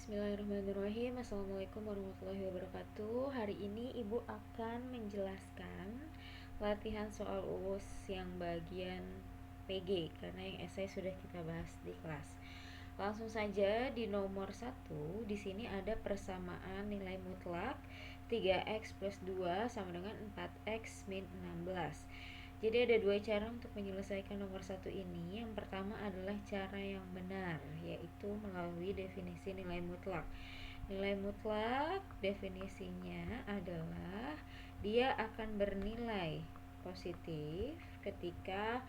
Bismillahirrahmanirrahim. Assalamualaikum warahmatullahi wabarakatuh. Hari ini Ibu akan menjelaskan latihan soal UUS yang bagian PG, karena yang esai sudah kita bahas di kelas. Langsung saja di nomor 1, di sini ada persamaan nilai mutlak 3x plus 2 sama dengan 4x min 16. Jadi ada dua cara untuk menyelesaikan nomor 1 ini. Yang pertama adalah cara yang benar, yaitu melalui definisi nilai mutlak. Nilai mutlak definisinya adalah dia akan bernilai positif ketika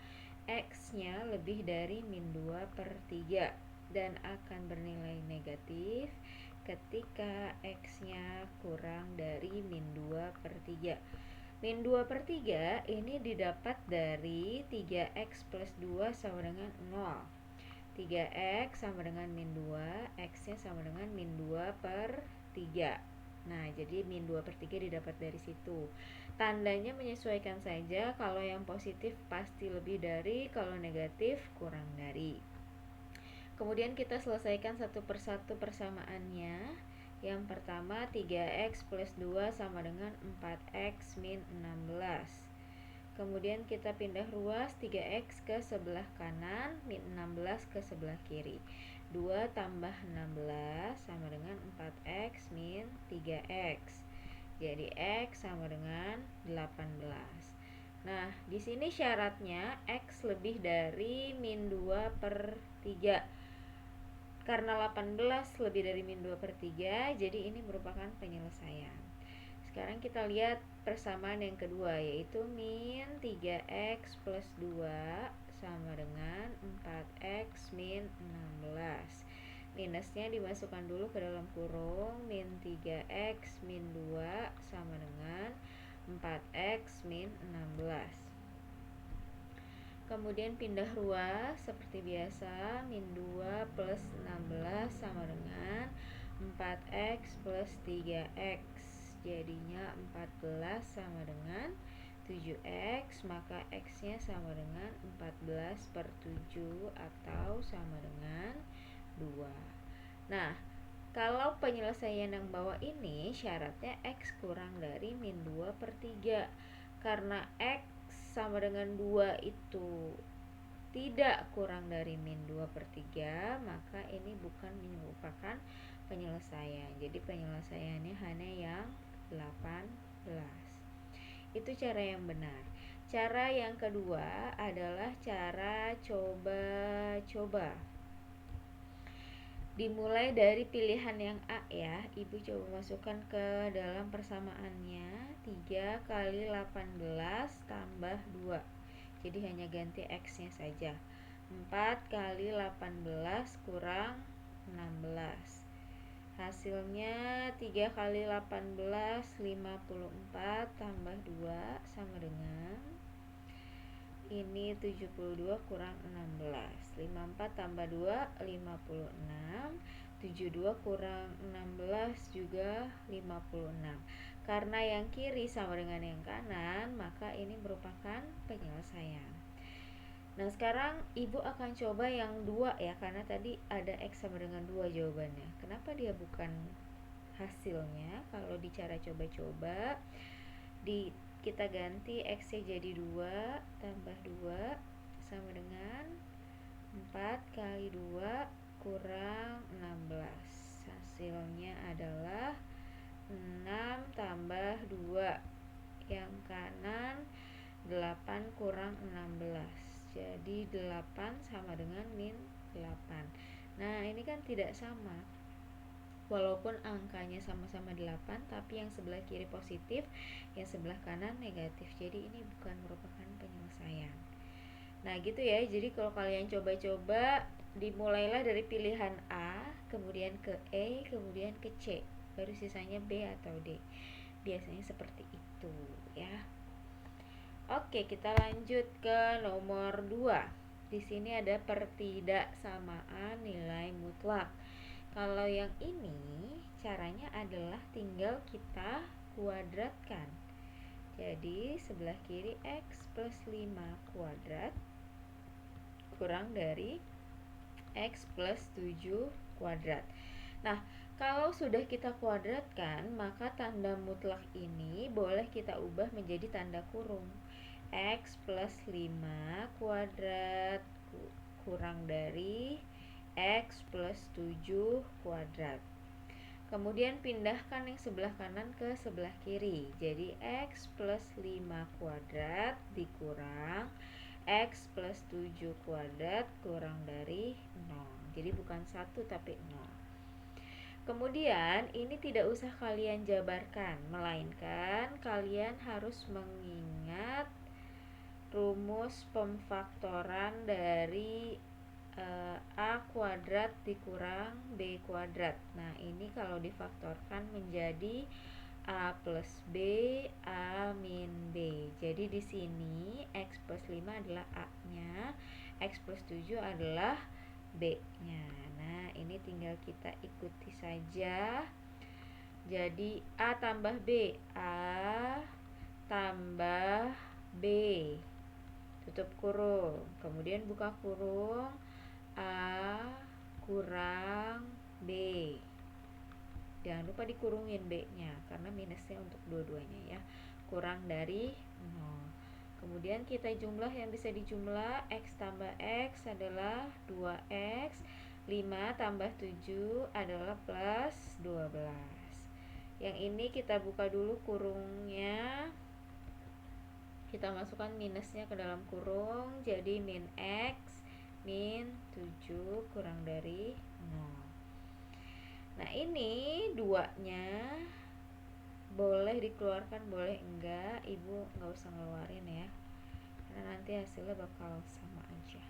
x-nya lebih dari min 2 per 3 dan akan bernilai negatif ketika x-nya kurang dari min 2 per 3. Min 2 per 3 ini didapat dari 3x plus 2 sama dengan 0. 3x sama dengan min 2, x nya sama dengan min 2 per 3. Nah, jadi min 2 per 3 didapat dari situ. Tandanya menyesuaikan saja, kalau yang positif pasti lebih dari, kalau negatif kurang dari. Kemudian kita selesaikan satu persatu persamaannya. Yang pertama 3x plus 2 sama dengan 4x min 16. Kemudian kita pindah ruas 3x ke sebelah kanan, min 16 ke sebelah kiri. 2 tambah 16 sama dengan 4x min 3x. Jadi x sama dengan 18. Nah, di sini syaratnya x lebih dari min 2 per 3. Karena 18 lebih dari min 2 per 3, jadi ini merupakan penyelesaian. Sekarang kita lihat persamaan yang kedua, yaitu min 3x plus 2 sama dengan 4x min 16. Minusnya dimasukkan dulu ke dalam kurung. Min 3x min 2 sama dengan 4x min 16. Kemudian pindah ruas seperti biasa, min 2 plus 16 sama dengan 4x plus 3x. Jadinya 14 sama dengan 7x, maka x nya sama dengan 14 per 7 atau sama dengan 2. Nah, kalau penyelesaian yang bawah ini syaratnya x kurang dari min 2 per 3. Karena x sama dengan 2 itu tidak kurang dari min 2 per 3, maka ini bukan merupakan penyelesaian. Jadi penyelesaiannya hanya yang 18. Itu cara yang benar. Cara yang kedua adalah cara coba-coba. Dimulai dari pilihan yang A ya. Ibu coba masukkan ke dalam persamaannya 3 kali 18 tambah 2. Jadi hanya ganti x nya saja. 4 kali 18 kurang 16. Hasilnya 3 kali 18 54 tambah 2 sama dengan ini 72 kurang 16. 54 tambah 2 56. 72 kurang 16 juga 56. Karena yang kiri sama dengan yang kanan, maka ini merupakan penyelesaian. Nah, sekarang Ibu akan coba yang 2 ya, karena tadi ada x sama dengan 2 jawabannya. Kenapa dia bukan hasilnya? Kalau di cara coba-coba, kita ganti x nya jadi 2 tambah 2 sama dengan 4 kali 2 kurang 16. Hasilnya adalah 6 tambah 2. Yang kanan 8 kurang 16. Jadi 8 sama dengan min 8. Nah, ini kan tidak sama. Walaupun angkanya sama-sama 8, tapi yang sebelah kiri positif, yang sebelah kanan negatif. Jadi ini bukan merupakan penyelesaian. Nah, gitu ya. Jadi kalau kalian coba-coba, dimulailah dari pilihan A, kemudian ke E, kemudian ke C, baru sisanya B atau D. Biasanya seperti itu ya. Oke, kita lanjut ke nomor 2. Di sini ada pertidaksamaan nilai mutlak. Kalau yang ini caranya adalah tinggal kita kuadratkan. Jadi sebelah kiri x plus 5 kuadrat kurang dari x plus 7 kuadrat. Nah, kalau sudah kita kuadratkan, maka tanda mutlak ini boleh kita ubah menjadi tanda kurung. X plus 5 kuadrat kurang dari X plus 7 kuadrat. Kemudian pindahkan yang sebelah kanan ke sebelah kiri. Jadi X plus 5 kuadrat dikurang X plus 7 kuadrat kurang dari 0. Jadi bukan 1 tapi 0. Kemudian ini tidak usah kalian jabarkan, melainkan kalian harus mengingat rumus pemfaktoran dari A kuadrat dikurang B kuadrat. Nah, ini kalau difaktorkan menjadi A plus B, A min B. Jadi di sini X plus 5 adalah A-nya, X plus 7 adalah B-nya. Nah, ini tinggal kita ikuti saja. Jadi A tambah B, A tambah B, tutup kurung, kemudian buka kurung, A kurang B. Jangan lupa dikurungin B-nya karena minusnya untuk dua-duanya ya. Kurang dari 0. Kemudian kita jumlah yang bisa dijumlah. X tambah X adalah 2X, 5 tambah 7 adalah plus 12. Yang ini kita buka dulu kurungnya. Kita masukkan minusnya ke dalam kurung. Jadi min X min 7 kurang dari 0. Nah, ini 2-nya boleh dikeluarkan, boleh enggak. Ibu nggak usah ngeluarin ya, karena nanti hasilnya bakal sama aja.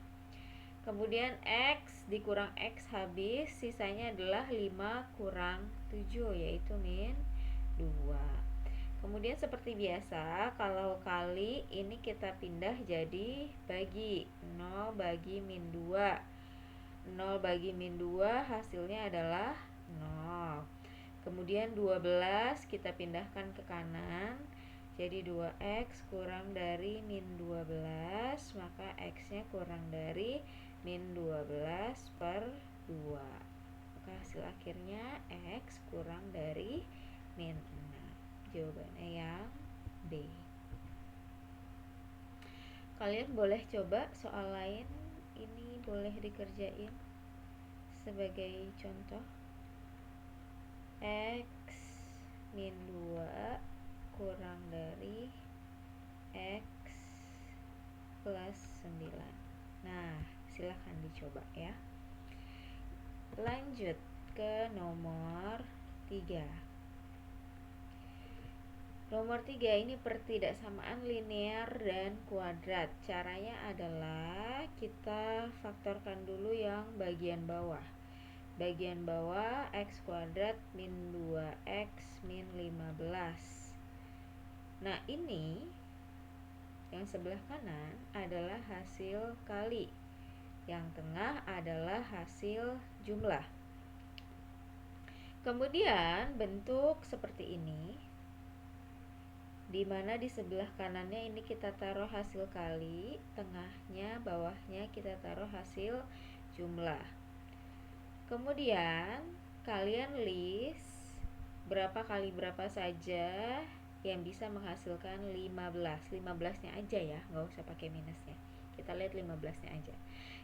Kemudian X dikurang X habis, sisanya adalah 5 kurang 7, yaitu min 2. Kemudian seperti biasa, kalau kali ini kita pindah jadi bagi. 0 bagi min 2. 0 bagi min 2 hasilnya adalah 0. Kemudian 12 kita pindahkan ke kanan. Jadi 2X kurang dari min 12, maka X-nya kurang dari min 12 per 2. Maka hasil akhirnya X kurang dari min 6. Jawabannya yang B. Kalian boleh coba soal lain, ini boleh dikerjain sebagai contoh. X min 2 kurang dari X plus 9. Nah, silahkan dicoba ya. Lanjut ke nomor 3. Nomor 3 ini pertidaksamaan linear dan kuadrat. Caranya adalah kita faktorkan dulu yang bagian bawah. Bagian bawah X kuadrat min 2X min 15. Nah, ini yang sebelah kanan adalah hasil kali, yang tengah adalah hasil jumlah. Kemudian bentuk seperti ini, di mana di sebelah kanannya ini kita taruh hasil kali, tengahnya, bawahnya kita taruh hasil jumlah. Kemudian kalian list berapa kali berapa saja yang bisa menghasilkan 15. 15-nya aja ya, nggak usah pakai minusnya. Kita lihat 15-nya aja.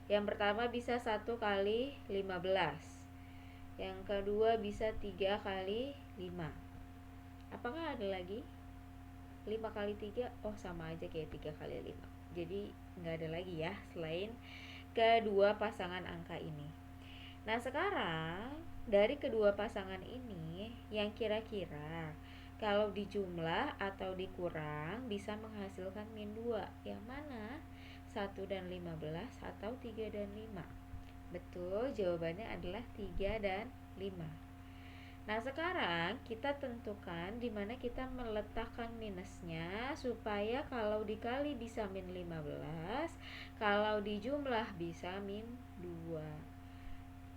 Yang pertama bisa 1 kali 15. Yang kedua bisa 3 kali 5. Apakah ada lagi? 5 kali 3, oh sama aja kayak 3 kali 5. Jadi nggak ada lagi ya selain kedua pasangan angka ini. Nah, sekarang dari kedua pasangan ini yang kira-kira kalau dijumlah atau dikurang bisa menghasilkan min 2. Yang mana? 1 dan 15 atau 3 dan 5? Betul, jawabannya adalah 3 dan 5. Nah, sekarang kita tentukan di mana kita meletakkan minusnya supaya kalau dikali bisa min 15, kalau dijumlah bisa min 2.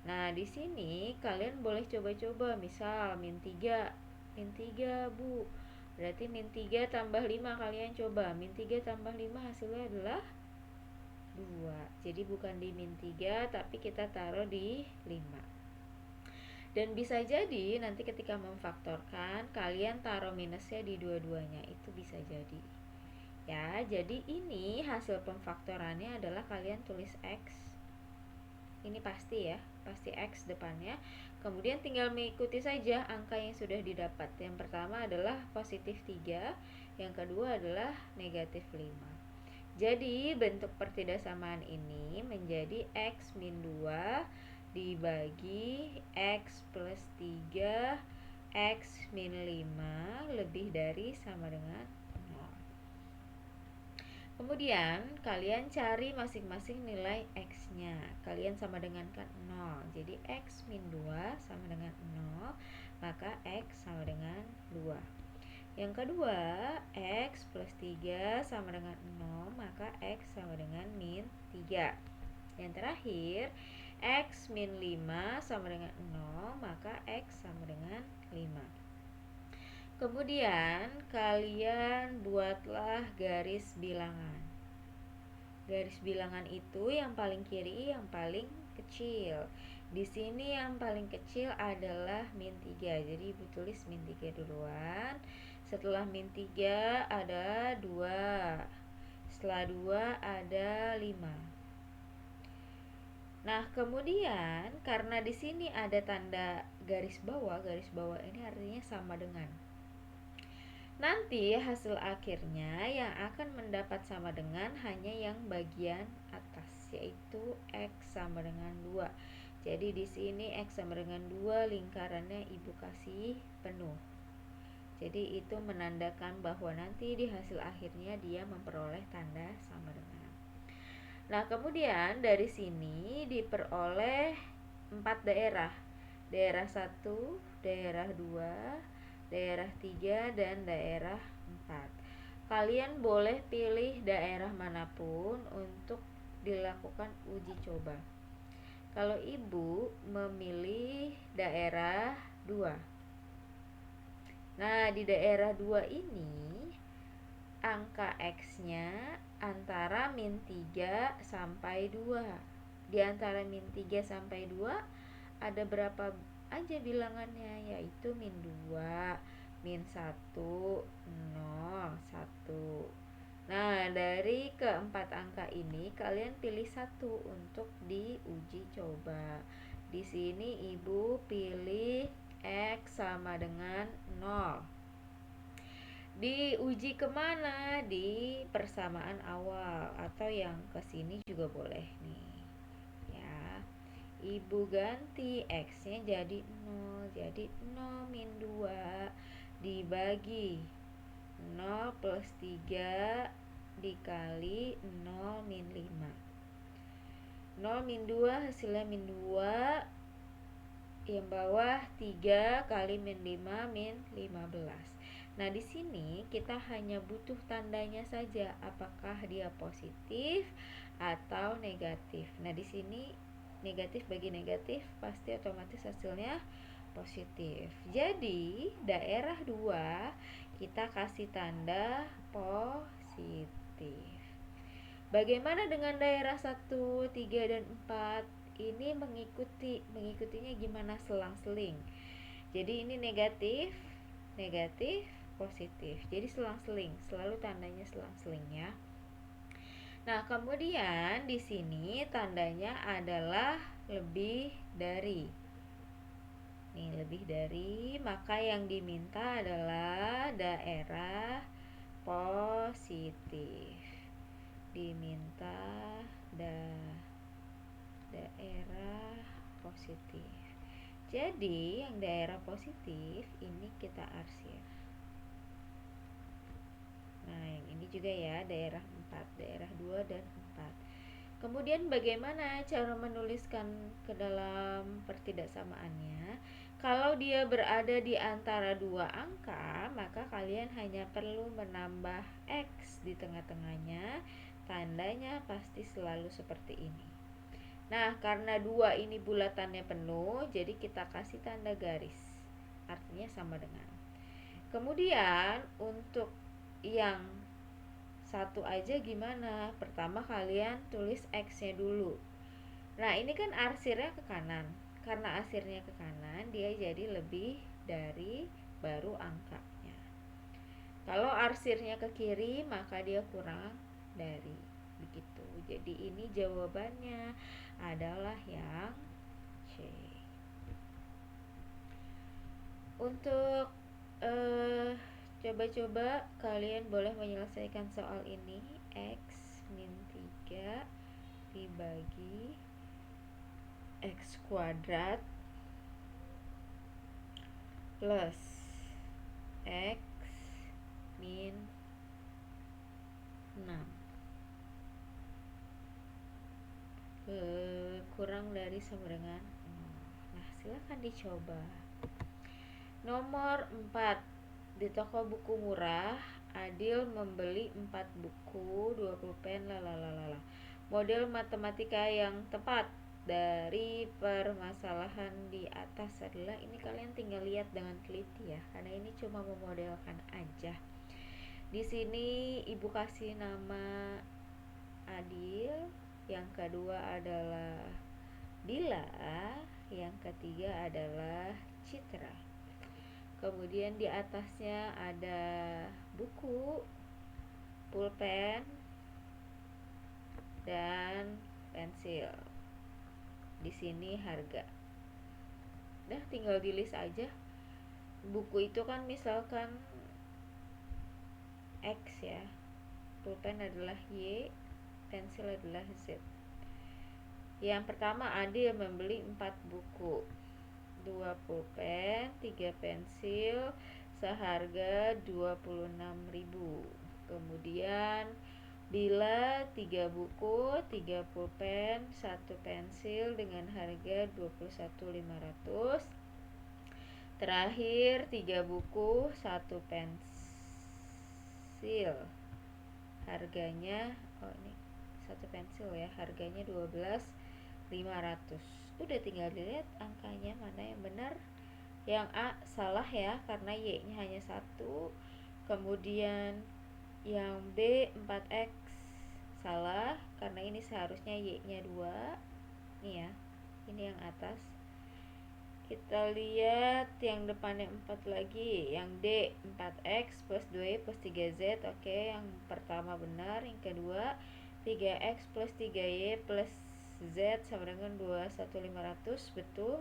Nah, di sini kalian boleh coba-coba, misal min 3. Min 3, Bu. Berarti min 3 tambah 5 kalian coba. Min 3 tambah 5 hasilnya adalah 2. Jadi bukan di min 3 tapi kita taruh di 5. Dan bisa jadi nanti ketika memfaktorkan kalian taruh minusnya di dua-duanya, itu bisa jadi. Ya, jadi ini hasil pemfaktorannya adalah kalian tulis X. Ini pasti ya, pasti X depannya. Kemudian tinggal mengikuti saja angka yang sudah didapat. Yang pertama adalah positif 3, yang kedua adalah negatif 5. Jadi bentuk pertidaksamaan ini menjadi X min 2 dibagi X plus 3 X min 5 lebih dari sama dengan 0. Kemudian kalian cari masing-masing nilai X-nya. Kalian sama dengan kan 0. Jadi X min 2 sama dengan 0, maka X sama dengan 2. Yang kedua, X plus 3 sama dengan 0, maka X sama dengan min 3. Yang terakhir, X min 5 sama dengan 0, maka X sama dengan 5. Kemudian kalian buatlah garis bilangan. Garis bilangan itu yang paling kiri yang paling kecil. Di sini yang paling kecil adalah min 3. Jadi Ibu tulis min 3 duluan. Setelah min 3 ada 2. Setelah 2 ada 5. Nah, kemudian karena di sini ada tanda garis bawah ini artinya sama dengan. Nanti hasil akhirnya yang akan mendapat sama dengan hanya yang bagian atas, yaitu X sama dengan 2. Jadi di sini X sama dengan 2, lingkarannya Ibu kasih penuh. Jadi itu menandakan bahwa nanti di hasil akhirnya dia memperoleh tanda sama dengan. Nah, kemudian dari sini diperoleh 4 daerah. Daerah 1, daerah 2, daerah 3, dan daerah 4. Kalian boleh pilih daerah manapun untuk dilakukan uji coba. Kalau Ibu memilih daerah 2. Nah, di daerah 2 ini angka X-nya antara min 3 sampai 2. Di antara min 3 sampai 2 ada berapa aja bilangannya, yaitu min 2, min 1, 0, 1. Nah, dari keempat angka ini kalian pilih satu untuk diuji coba. Di sini Ibu pilih X sama dengan 0. Diuji kemana? Di persamaan awal atau yang ke sini juga boleh nih. Ya. Ibu ganti X-nya jadi 0. Jadi 0 min 2 dibagi 0 plus 3 dikali 0 min 5. 0 min 2 hasilnya min 2. Yang bawah 3 kali min 5 min 15. Nah, di sini kita hanya butuh tandanya saja, apakah dia positif atau negatif. Nah, di sini negatif bagi negatif pasti otomatis hasilnya positif. Jadi, daerah 2 kita kasih tanda positif. Bagaimana dengan daerah 1, 3, dan 4? Ini mengikutinya gimana? Selang-seling. Jadi ini negatif, negatif, positif. Jadi selang-seling, selalu tandanya selang-seling ya. Nah, kemudian di sini tandanya adalah lebih dari. Nih, lebih dari, maka yang diminta adalah daerah positif. Diminta daerah positif. Jadi yang daerah positif ini kita arsir. Nah, yang ini juga ya, daerah 4, daerah 2 dan 4. Kemudian bagaimana cara menuliskan ke dalam pertidaksamaannya? Kalau dia berada di antara dua angka, maka kalian hanya perlu menambah X di tengah-tengahnya. Tandanya pasti selalu seperti ini. Nah, karena 2 ini bulatannya penuh, jadi kita kasih tanda garis. Artinya sama dengan. Kemudian untuk yang satu aja gimana? Pertama kalian tulis X-nya dulu. Nah, ini kan arsirnya ke kanan. karena arsirnya ke kanan, dia jadi lebih dari baru angkanya. Kalau arsirnya ke kiri, maka dia kurang dari. Begitu. Jadi ini jawabannya adalah yang C. Untuk coba-coba kalian boleh menyelesaikan soal ini. X min 3 dibagi X kuadrat plus X min 6 kurang dari sama dengan 0. Nah, silahkan dicoba. Nomor 4. Di toko buku murah, Adil membeli 4 buku, 20 pen, lalalala. Model matematika yang tepat dari permasalahan di atas adalah, ini kalian tinggal lihat dengan teliti ya, karena ini cuma memodelkan aja. Di sini ibu kasih nama Adil, yang kedua adalah Dila, yang ketiga adalah Citra. Kemudian di atasnya ada buku, pulpen, dan pensil. Di sini harga. Dah tinggal di list aja. Buku itu kan misalkan X ya. Pulpen adalah Y, pensil adalah Z. Yang pertama, Adil membeli 4 buku, 2 pulpen, 3 pensil, seharga 26.000. Kemudian Dila 3 buku, 3 pulpen, 1 pensil dengan harga 21.500. Terakhir 3 buku, 1 pensil. Harganya ini 1 pensil ya, harganya 12.500. Udah tinggal dilihat angkanya mana yang benar. Yang A salah ya, karena Y-nya hanya 1. Kemudian yang B 4X salah, karena ini seharusnya Y-nya 2. Nih ya, ini yang atas. Kita lihat yang depannya 4 lagi. Yang D 4X plus 2Y plus 3Z. Oke, yang pertama benar. Yang kedua 3X plus 3Y plus Z sama dengan 21.500. Betul.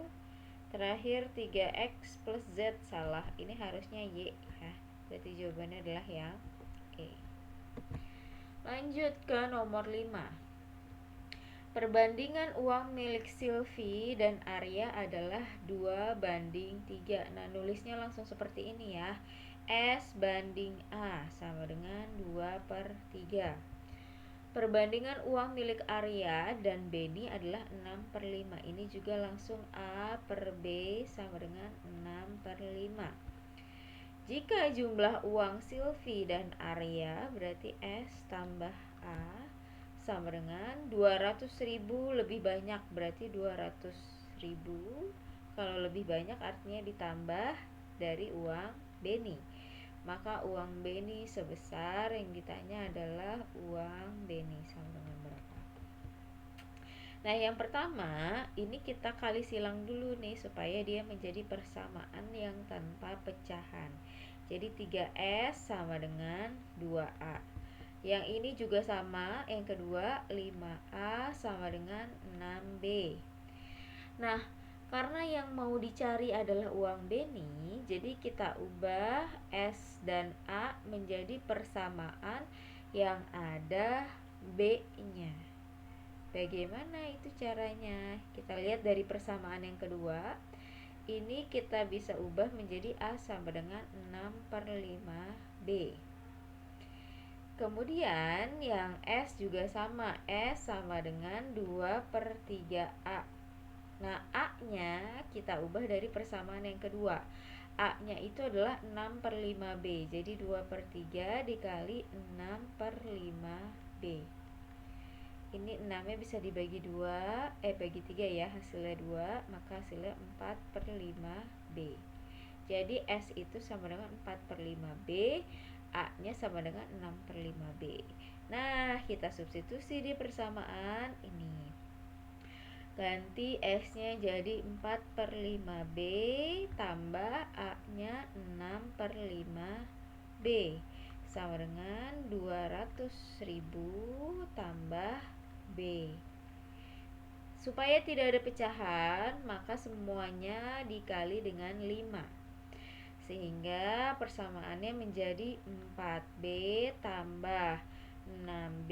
Terakhir 3X plus Z salah. Ini harusnya Y ya. Berarti jawabannya adalah yang E. Lanjut ke nomor 5. Perbandingan uang milik Silvi dan Arya adalah 2:3. Nah, nulisnya langsung seperti ini ya. S banding A sama dengan 2/3. Perbandingan uang milik Arya dan Beni adalah 6/5. Ini juga langsung A per B sama dengan 6/5. Jika jumlah uang Silvi dan Arya, berarti S tambah A sama dengan 200.000 lebih banyak, berarti 200.000. Kalau lebih banyak artinya ditambah dari uang Beni. Maka uang Beni sebesar, yang ditanya adalah uang Beni sama dengan berapa. Nah, yang pertama ini kita kali silang dulu nih supaya dia menjadi persamaan yang tanpa pecahan. Jadi 3S sama dengan 2A. Yang ini juga sama, yang kedua 5A sama dengan 6B. Nah, karena yang mau dicari adalah uang Beni, jadi kita ubah S dan A menjadi persamaan yang ada B-nya. Bagaimana itu caranya? Kita lihat dari persamaan yang kedua. Ini kita bisa ubah menjadi A sama dengan 6/5B. Kemudian yang S juga sama, S sama dengan 2/3A. Nah, A-nya kita ubah dari persamaan yang kedua. A-nya itu adalah 6/5B. Jadi 2/3 dikali 6/5B. Ini 6-nya bisa dibagi 2, bagi 3 ya, hasilnya 2, maka hasilnya 4/5B. Jadi S itu sama dengan 4/5B, A-nya sama dengan 6/5B. Nah, kita substitusi di persamaan ini. ganti X-nya jadi 4/5B tambah A-nya 6/5B sama dengan 200.000 tambah B. Supaya tidak ada pecahan, maka semuanya dikali dengan 5. Sehingga persamaannya menjadi 4B tambah 6B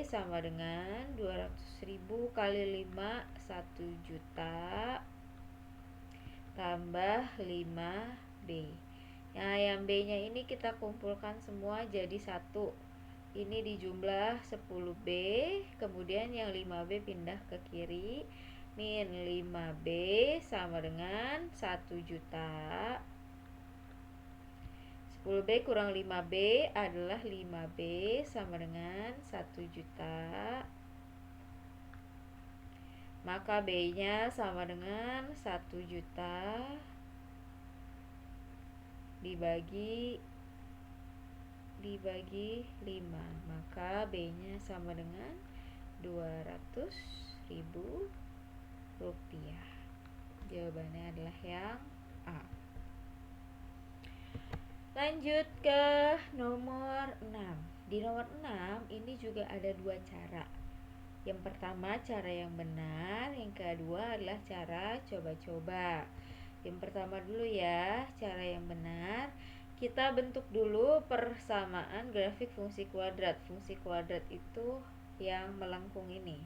sama dengan 200.000 kali 5, 1 juta tambah 5B. Nah, yang B nya ini kita kumpulkan semua jadi 1. Ini dijumlah 10B, kemudian yang 5B pindah ke kiri, min 5B sama dengan 1 juta. 10B kurang 5B adalah 5B sama dengan 1 juta. Maka B nya sama dengan 1 juta dibagi 5, maka B nya sama dengan 200.000 rupiah. Jawabannya adalah yang A. Lanjut ke nomor 6. Di nomor 6 ini juga ada 2 cara. Yang pertama cara yang benar, yang kedua adalah cara coba-coba. Yang pertama dulu ya, cara yang benar. Kita bentuk dulu persamaan grafik fungsi kuadrat. Fungsi kuadrat itu yang melengkung ini.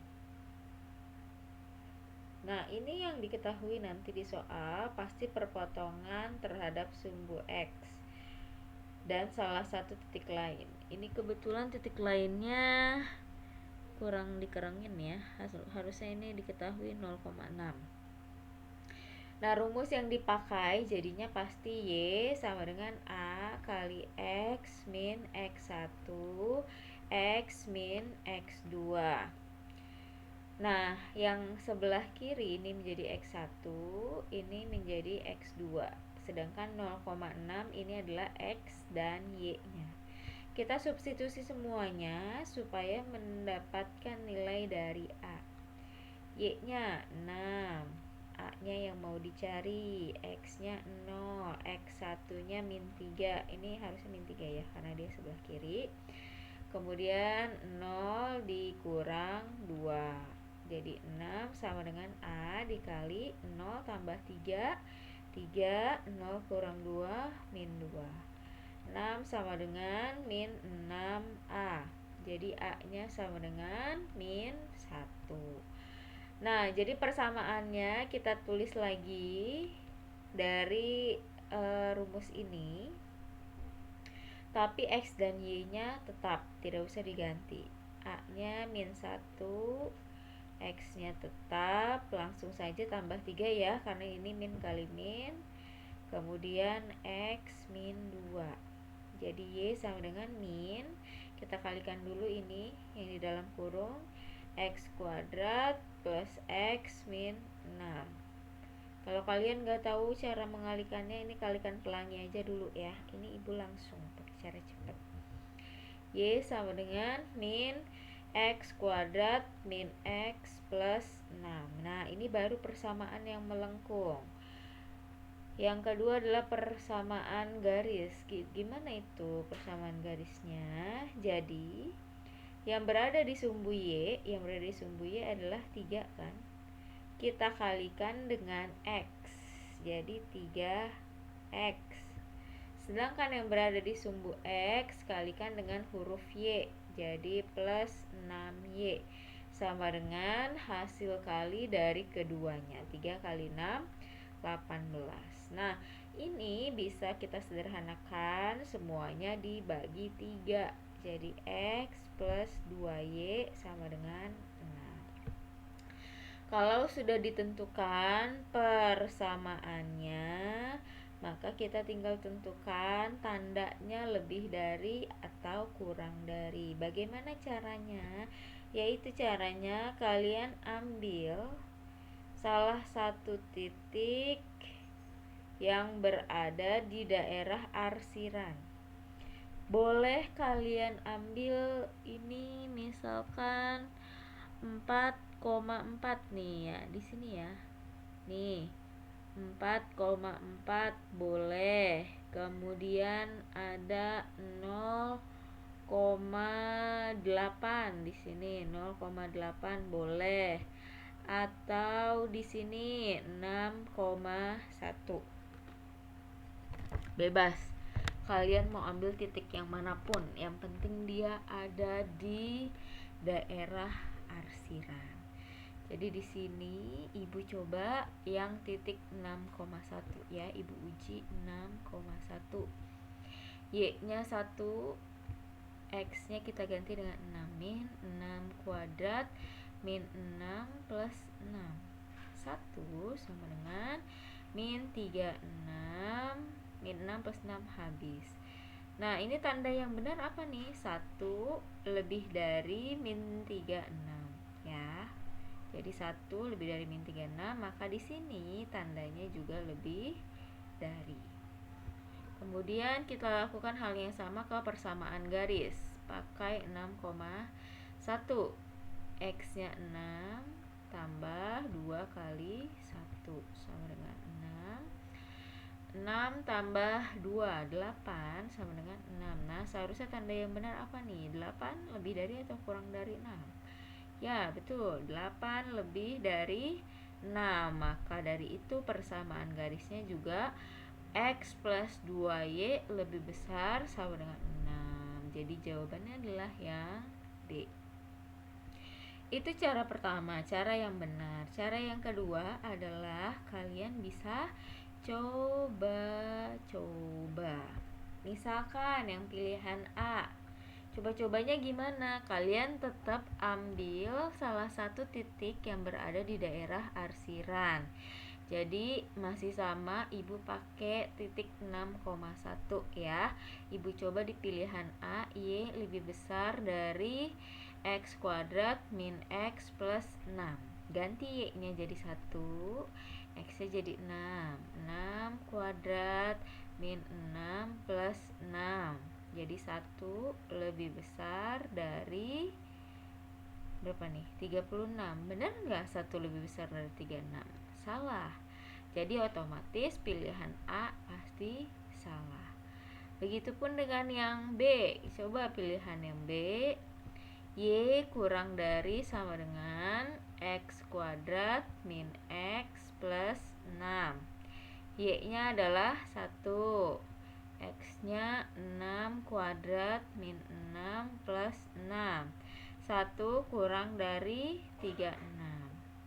Nah, ini yang diketahui nanti di soal pasti perpotongan terhadap sumbu X dan salah satu titik lain. Ini kebetulan titik lainnya kurang dikerangin ya, harusnya ini diketahui 0,6. Nah, rumus yang dipakai jadinya pasti Y sama dengan A kali X min X1 X min X2. Nah, yang sebelah kiri ini menjadi X1, ini menjadi X2. Sedangkan 0,6 ini adalah X dan Y-nya. Kita substitusi semuanya supaya mendapatkan nilai dari A. Y-nya 6, A-nya yang mau dicari, X-nya 0, X1-nya min 3. Ini harusnya min 3 ya, karena dia sebelah kiri. Kemudian 0 dikurang 2. Jadi 6 sama dengan A dikali 0 tambah 3. 3, 0 kurang 2, min 2. 6 sama dengan min 6A. Jadi A-nya sama dengan min 1. Nah, jadi persamaannya kita tulis lagi dari rumus ini. Tapi X dan Y-nya tetap, tidak usah diganti. A-nya min 1, X-nya tetap, langsung saja tambah 3 ya, karena ini min kali min. Kemudian X min 2. Jadi Y sama dengan min, kita kalikan dulu ini yang di dalam kurung, X kuadrat plus X min 6. Kalau kalian nggak tahu cara mengalikannya, ini kalikan pelangi aja dulu ya. Ini ibu langsung pakai cara cepat. Y sama dengan min X kuadrat min X plus 6. Nah, ini baru persamaan yang melengkung. Yang kedua adalah persamaan garis. Gimana itu persamaan garisnya? Jadi, yang berada di sumbu Y, adalah 3 kan? Kita kalikan dengan X, jadi 3X. Sedangkan yang berada di sumbu X kalikan dengan huruf Y, jadi plus 6Y, sama dengan hasil kali dari keduanya. 3 kali 6, 18. Nah, ini bisa kita sederhanakan, semuanya dibagi 3. Jadi X plus 2Y sama dengan 6. Kalau sudah ditentukan persamaannya, maka kita tinggal tentukan tandanya lebih dari atau kurang dari. Bagaimana caranya? Yaitu caranya kalian ambil salah satu titik yang berada di daerah arsiran. Boleh kalian ambil ini misalkan 4 4,4 nih ya, di sini ya. Nih, 4,4 boleh. Kemudian ada 0,8 di sini, 0,8 boleh. Atau di sini 6,1. Bebas. Kalian mau ambil titik yang manapun, yang penting dia ada di daerah arsiran. Jadi di sini Ibu coba yang titik 6,1 ya, Ibu uji 6,1. Y-nya 1, X-nya kita ganti dengan 6, min 6 kuadrat min 6 plus 6. 1 sama dengan min 36, min 6 plus 6 habis. Nah, ini tanda yang benar apa nih? 1 lebih dari min 36 ya. Jadi 1 lebih dari min 36, maka di sini tandanya juga lebih dari. Kemudian kita lakukan hal yang sama ke persamaan garis. Pakai 6,1. X-nya 6 tambah 2 kali 1 sama dengan 6. 6 tambah 2, 8 sama dengan 6. Nah, seharusnya tanda yang benar apa nih? 8 lebih dari atau kurang dari 6? Ya, betul. 8 lebih dari 6. Maka dari itu persamaan garisnya juga X plus 2Y lebih besar sama dengan 6. Jadi jawabannya adalah yang D. Itu cara pertama, cara yang benar. Cara yang kedua adalah kalian bisa coba-coba. Misalkan yang pilihan A, coba-cobanya gimana? Kalian tetap ambil salah satu titik yang berada di daerah arsiran. Jadi masih sama, Ibu pakai titik 6,1 ya. Ibu coba di pilihan A, Y lebih besar dari X kuadrat min X plus 6. Ganti Y-nya jadi 1, X-nya jadi 6. 6 kuadrat min 6 plus 6. Jadi 1 lebih besar dari berapa nih? 36. Benar nggak 1 lebih besar dari 36? Salah. Jadi otomatis pilihan A pasti salah. Begitupun dengan yang B. Coba pilihan yang B. Y kurang dari sama dengan X kuadrat min X plus 6. Y-nya adalah 1. X-nya 6 kuadrat min 6 plus 6. 1 kurang dari 36.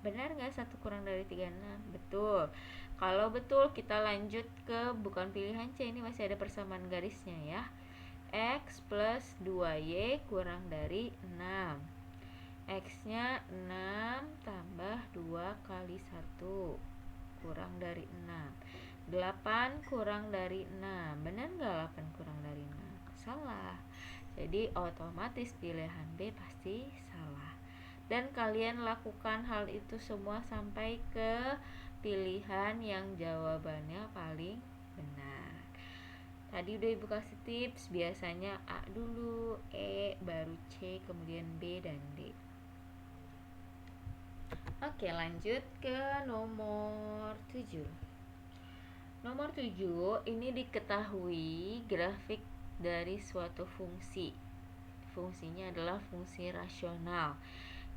Benar nggak 1 kurang dari 36? Betul. Kalau betul kita lanjut ke bukan pilihan C, ini masih ada persamaan garisnya ya. X plus 2Y kurang dari 6. X-nya 6 tambah 2 kali 1 kurang dari 6. 8 kurang dari 6. Benar nggak 8 kurang dari 6? Salah. Jadi otomatis pilihan B pasti salah. Dan kalian lakukan hal itu semua sampai ke pilihan yang jawabannya paling benar. Tadi udah Ibu kasih tips, biasanya A dulu, E, baru C, kemudian B dan D. Oke, lanjut ke nomor 7. Nomor 7 ini diketahui grafik dari suatu fungsi. Fungsinya adalah fungsi rasional.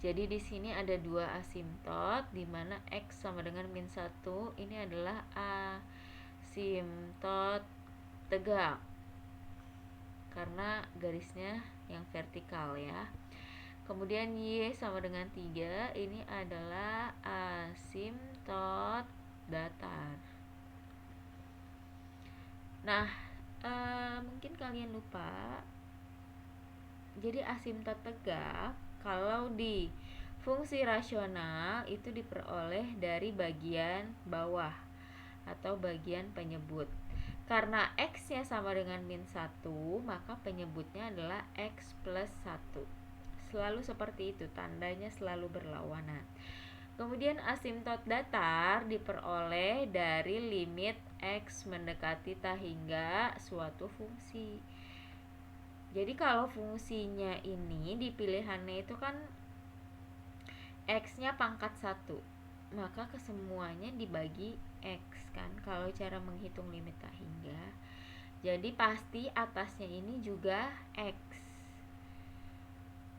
Jadi di sini ada dua asimtot di mana X sama dengan min 1. Ini adalah asimtot tegak karena garisnya yang vertikal ya. Kemudian Y sama dengan 3. Ini adalah asimtot datar. Nah, mungkin kalian lupa. Jadi asimtot tegak kalau di fungsi rasional itu diperoleh dari bagian bawah atau bagian penyebut. Karena X-nya sama dengan min 1, maka penyebutnya adalah X plus 1. Selalu seperti itu, tandanya selalu berlawanan. Kemudian asimtot datar diperoleh dari limit X mendekati tak hingga suatu fungsi. Jadi kalau fungsinya ini di pilihannya itu kan X-nya pangkat 1, maka kesemuanya dibagi X kan, kalau cara menghitung limit tak hingga. Jadi pasti atasnya ini juga X.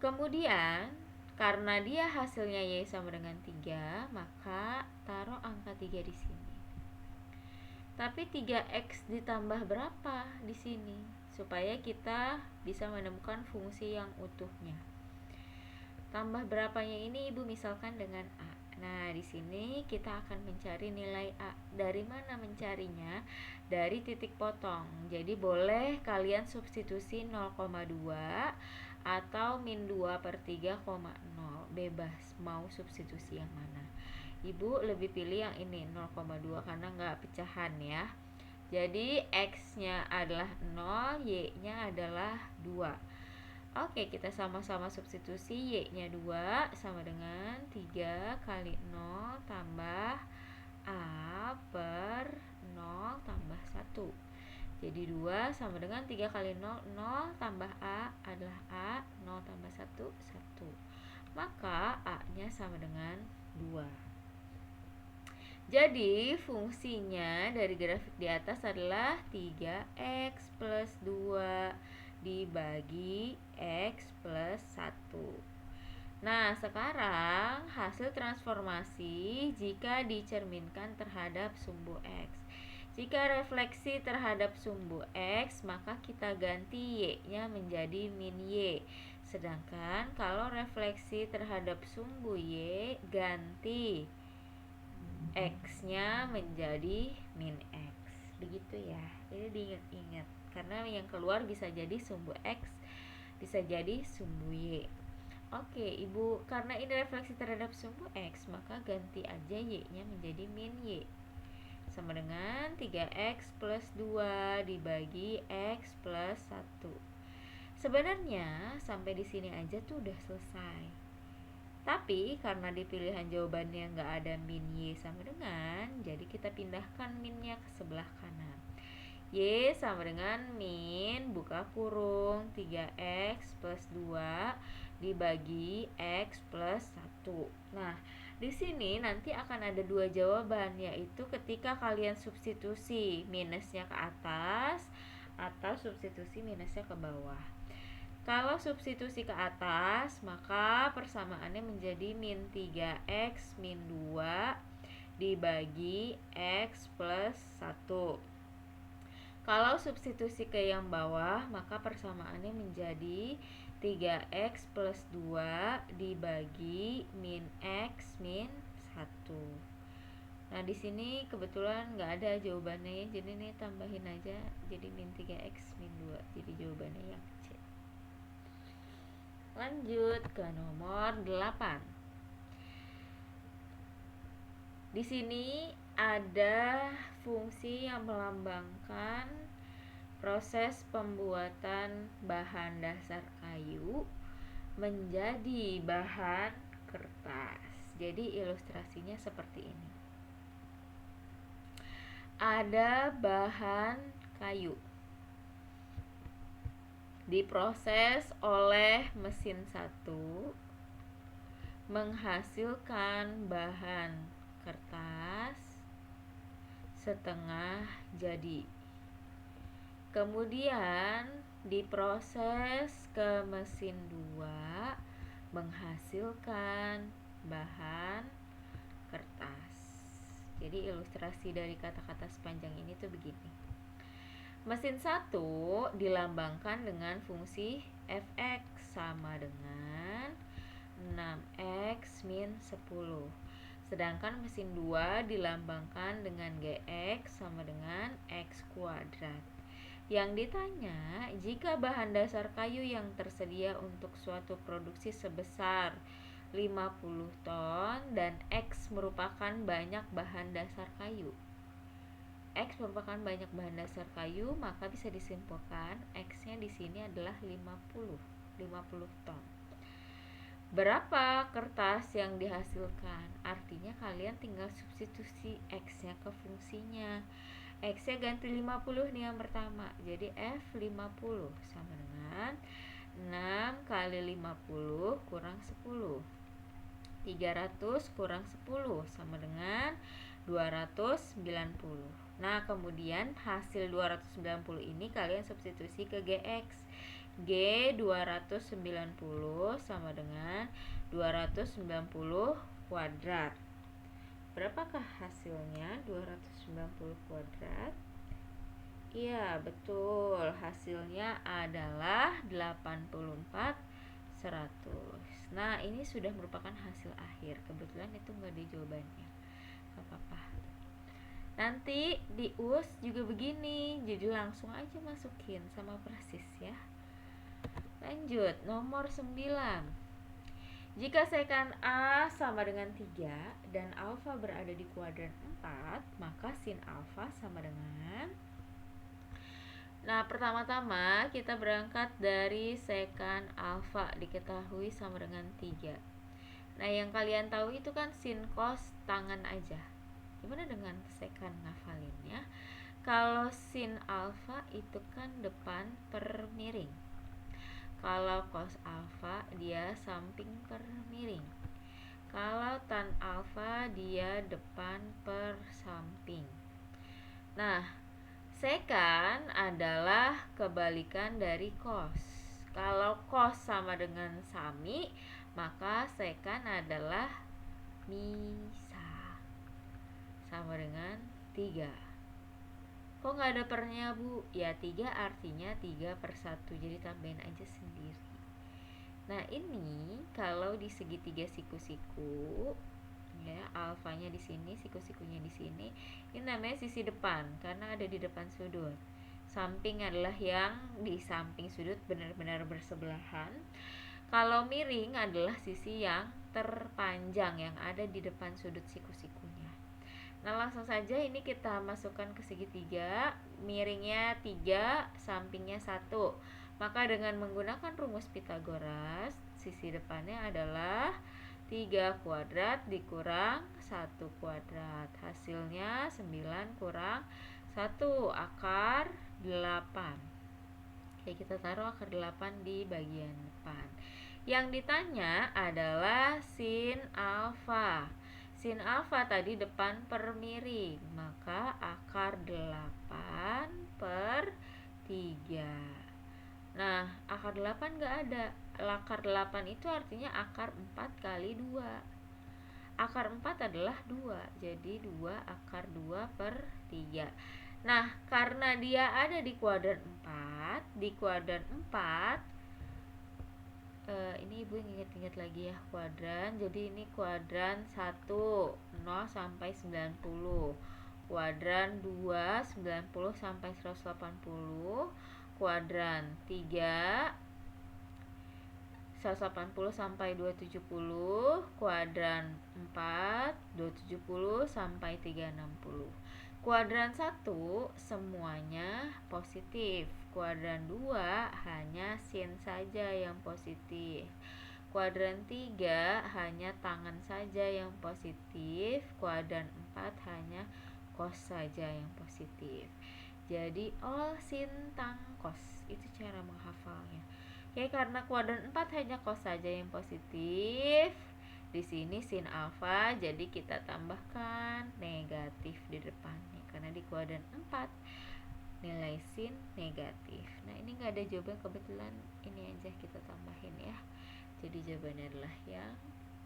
Kemudian karena dia hasilnya Y sama dengan 3, maka taruh angka 3 di sini. Tapi 3X ditambah berapa di sini? Supaya kita bisa menemukan fungsi yang utuhnya. Tambah berapanya ini Ibu misalkan dengan A. Nah, di sini kita akan mencari nilai A. Dari mana mencarinya? Dari titik potong. Jadi boleh kalian substitusi 0,2 atau min 2 per 3,0. Bebas mau substitusi yang mana. Ibu lebih pilih yang ini 0,2 karena nggak pecahan ya. Jadi X-nya adalah 0, Y-nya adalah 2. Oke, kita sama-sama substitusi. Y-nya 2 sama dengan 3 kali 0 tambah A per 0 tambah 1. Jadi 2 sama dengan 3 kali 0, 0 tambah A adalah A, 0 tambah 1, 1. Maka A-nya sama dengan 2. Jadi fungsinya dari grafik di atas adalah 3X plus 2 dibagi X plus 1. Nah, sekarang hasil transformasi jika dicerminkan terhadap sumbu X. Jika refleksi terhadap sumbu X, maka kita ganti Y-nya menjadi min Y. Sedangkan kalau refleksi terhadap sumbu Y, ganti X-nya menjadi min X. Begitu ya. Ini diingat-ingat. Karena yang keluar bisa jadi sumbu X, bisa jadi sumbu Y. Oke, Ibu, karena ini refleksi terhadap sumbu X, maka ganti aja Y-nya menjadi min Y. Sama dengan 3X plus 2 dibagi X plus 1. Sebenarnya sampai di sini aja tuh udah selesai. Tapi karena di pilihan jawabannya nggak ada min Y sama dengan, jadi kita pindahkan minnya ke sebelah kanan. Y sama dengan min buka kurung 3X plus 2 dibagi X plus 1. Nah, di sini nanti akan ada dua jawaban, yaitu ketika kalian substitusi minusnya ke atas atau substitusi minusnya ke bawah. Kalau substitusi ke atas, maka persamaannya menjadi min 3X min 2 dibagi X plus 1. Kalau substitusi ke yang bawah, maka persamaannya menjadi 3X plus 2 dibagi min X min 1. Nah, di sini kebetulan nggak ada jawabannya, jadi ini tambahin aja jadi min 3X min 2. Jadi jawabannya yang C. Lanjut ke nomor 8. Di sini ada fungsi yang melambangkan proses pembuatan bahan dasar kayu menjadi bahan kertas. Jadi ilustrasinya seperti ini. Ada bahan kayu diproses oleh mesin 1 menghasilkan bahan kertas setengah jadi. Kemudian diproses ke mesin 2 menghasilkan bahan kertas. Jadi ilustrasi dari kata-kata sepanjang ini tuh begini. Mesin 1 dilambangkan dengan fungsi Fx sama dengan 6X min 10. Sedangkan mesin 2 dilambangkan dengan Gx sama dengan X kuadrat. Yang ditanya, jika bahan dasar kayu yang tersedia untuk suatu produksi sebesar 50 ton dan X merupakan banyak bahan dasar kayu. X merupakan banyak bahan dasar kayu, maka bisa disimpulkan X-nya di sini adalah 50 ton. Berapa kertas yang dihasilkan? Artinya kalian tinggal substitusi X-nya ke fungsinya. X-nya ganti 50 nih yang pertama. Jadi F50 sama dengan 6 kali 50 kurang 10. 300 kurang 10 sama dengan 290. Nah, kemudian hasil 290 ini kalian substitusi ke GX. G 290 sama dengan 290 kuadrat. Berapakah hasilnya 290 kuadrat? Iya, betul. Hasilnya adalah 84/100. Nah, ini sudah merupakan hasil akhir. Kebetulan itu nggak di jawabannya. Gak apa-apa. Nanti di US juga begini. Jadi langsung aja masukin sama persis ya. Lanjut, nomor 9. Jika sekan A sama dengan 3 dan alfa berada di kuadran 4, maka sin alfa sama dengan... Nah, pertama-tama kita berangkat dari sekan alfa diketahui sama dengan 3. Nah, yang kalian tahu itu kan sin cos tangan aja. Gimana dengan sekan ngafalinnya? Kalau sin alfa itu kan depan per miring. Kalau cos alfa dia samping per miring. Kalau tan alfa dia depan per samping. Nah, sekan adalah kebalikan dari cos. Kalau cos sama dengan sami, maka sekan adalah misa. Sama dengan 3. Kok nggak ada pernya, Bu? Ya, 3 artinya 3/1. Jadi tambahin aja sendiri. Nah, ini kalau di segitiga siku-siku, ya, alfanya di sini, siku-sikunya di sini, ini namanya sisi depan karena ada di depan sudut. Samping adalah yang di samping sudut benar-benar bersebelahan. Kalau miring adalah sisi yang terpanjang yang ada di depan sudut siku-sikunya. Nah, langsung saja ini kita masukkan ke segitiga. Miringnya 3, sampingnya 1. Maka dengan menggunakan rumus Pythagoras, sisi depannya adalah 3 kuadrat dikurang 1 kuadrat. Hasilnya 9 kurang 1 akar 8. Oke, kita taruh akar 8 di bagian depan. Yang ditanya adalah sin alfa. Sin alfa tadi depan per miring, maka akar 8/3. Nah, akar 8 nggak ada. Akar 8 itu artinya akar 4 kali 2. Akar 4 adalah 2. Jadi 2 akar 2/3. Nah, karena dia ada di kuadran 4, di kuadran 4 ini Ibu ingat-ingat lagi ya kuadran. Jadi ini kuadran 1 0 sampai 90. Kuadran 2 90 sampai 180. Kuadran 3 180 sampai 270, kuadran 4 270 sampai 360. Kuadran 1 semuanya positif. Kuadran 2 hanya sin saja yang positif. Kuadran 3 hanya tangan saja yang positif. Kuadran 4 hanya cos saja yang positif. Jadi all sin tang cos. Itu cara menghafalnya. Oke, karena kuadran 4 hanya cos saja yang positif. Di sini sin alfa, jadi kita tambahkan negatif di depannya karena di kuadran 4 nilai sin negatif. Nah, ini nggak ada jawaban, kebetulan ini aja kita tambahin ya. Jadi jawabannya adalah yang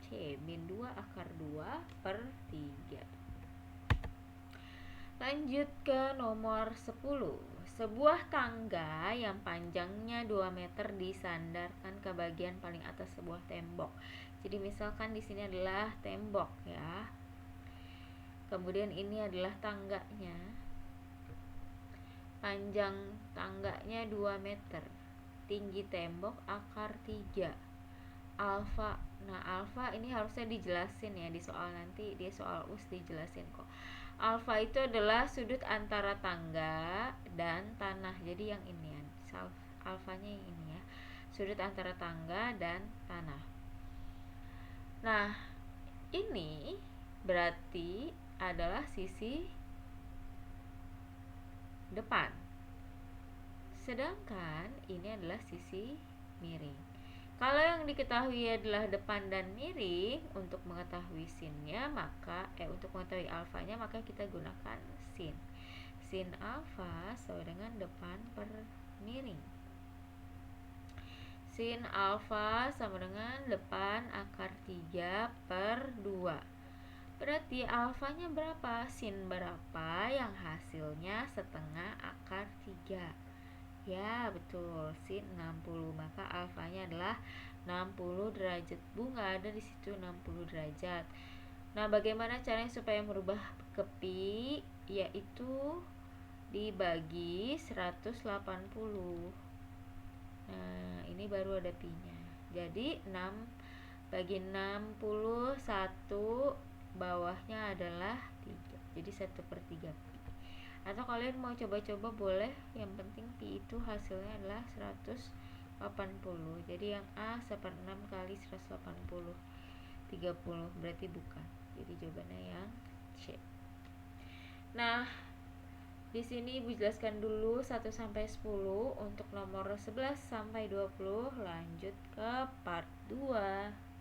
C, min 2 akar 2/3. Lanjut ke nomor 10. Sebuah tangga yang panjangnya 2 meter disandarkan ke bagian paling atas sebuah tembok. Jadi misalkan di sini adalah tembok ya. Kemudian ini adalah tangganya. Panjang tangganya 2 meter. Tinggi tembok akar 3. Alfa. Nah, alfa ini harusnya dijelasin ya di soal nanti, di soal US dijelasin kok. Alfa itu adalah sudut antara tangga dan tanah. Jadi yang ini ya, alfanya yang ini ya. Sudut antara tangga dan tanah. Nah, ini berarti adalah sisi depan. Sedangkan ini adalah sisi miring. Kalau yang diketahui adalah depan dan miring, untuk mengetahui sinnya untuk mengetahui alfanya maka kita gunakan sin. Sin alfa sama dengan depan per miring. Sin alfa sama dengan depan akar 3 per 2. Berarti alfanya berapa? Sin berapa yang hasilnya setengah akar 3. Ya, betul. Sin 60. Maka alfanya adalah 60 derajat. Nggak ada di situ 60 derajat. Nah, bagaimana caranya supaya merubah ke pi? Yaitu dibagi 180. Nah, ini baru ada pi-nya. Jadi 6 bagi 61, bawahnya adalah 3. Jadi 1/3 pi. Atau kalian mau coba-coba boleh, yang penting pi itu hasilnya adalah 180. Jadi yang A 1/6 kali 180, 30, berarti bukan. Jadi jawabannya yang C. Nah, di sini Ibu jelaskan dulu 1 sampai 10 untuk nomor 11 sampai 20. Lanjut ke part 2.